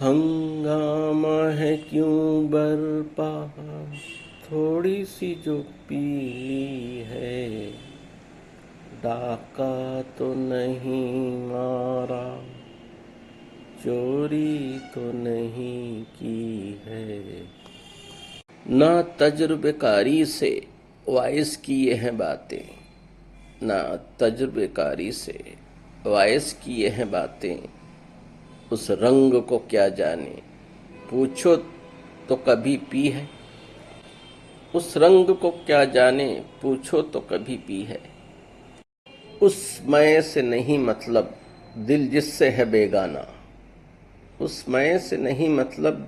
ہنگامہ ہے کیوں برپا، تھوڑی سی جو پیلی ہے، ڈاکہ تو نہیں مارا، چوری تو نہیں کی ہے۔ نہ تجربے کاری سے وائس کی یہ ہیں باتیں، نہ تجربے کاری سے وائس کی یہ ہیں باتیں، اس رنگ کو کیا جانے، پوچھو تو کبھی پی ہے۔ اس رنگ کو کیا جانے، پوچھو تو کبھی پی ہے۔ اس مے سے نہیں مطلب دل جس سے ہے بیگانہ، اس مے سے نہیں مطلب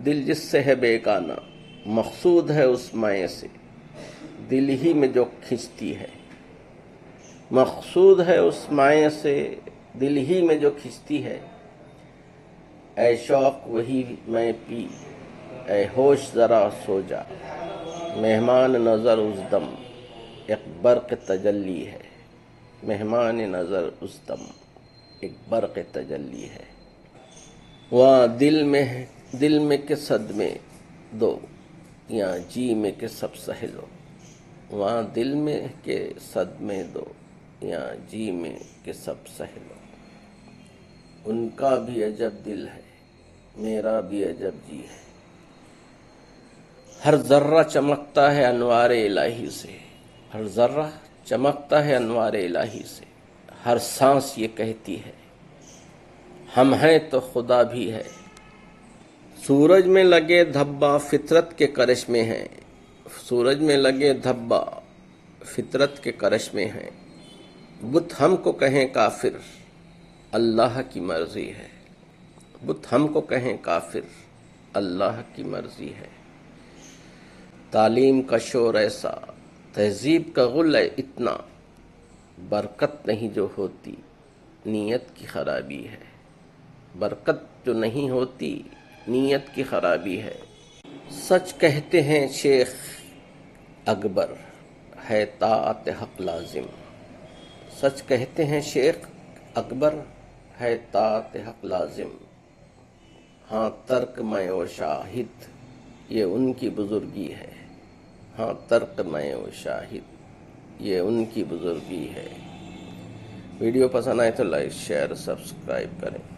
دل جس سے ہے بیگانہ، مقصود ہے اس مے سے دل ہی میں جو کھنچتی ہے۔ مقصود ہے اس مے سے دل ہی میں جو کھنچتی ہے۔ اے شوق وہی میں پی، اے ہوش ذرا سو جا، مہمان نظر اس دم ایک برق تجلی ہے۔ مہمان نظر اس دم ایک برق تجلی ہے۔ وہاں دل میں کے صدمے دو، یہاں جی میں کے سب سہ لو۔ وہاں دل میں کے صدمے دو، یہاں جی میں کے سب سہ لو۔ ان کا بھی عجب دل ہے، میرا بھی عجب جی ہے۔ ہر ذرہ چمکتا ہے انوار الہی سے، ہر ذرہ چمکتا ہے انوار الہی سے۔ ہر سانس یہ کہتی ہے ہم ہیں تو خدا بھی ہے۔ سورج میں لگے دھبا فطرت کے کرشمے ہیں، سورج میں لگے دھبا فطرت کے کرشمے ہیں۔ بت ہم کو کہیں کافر، اللہ کی مرضی ہے۔ بت ہم کو کہیں کافر، اللہ کی مرضی ہے۔ تعلیم کا شور ایسا، تہذیب کا غل ہے اتنا، برکت نہیں جو ہوتی نیت کی خرابی ہے۔ برکت جو نہیں ہوتی نیت کی خرابی ہے۔ سچ کہتے ہیں شیخ اکبر، ہے طاعت حق لازم۔ سچ کہتے ہیں شیخ اکبر، ہے طاعت حق لازم۔ ہاں ترک میں و شاہد، یہ ان کی بزرگی ہے۔ ہاں ترک میں و شاہد، یہ ان کی بزرگی ہے۔ ویڈیو پسند آئے تو لائک شیئر سبسکرائب کریں۔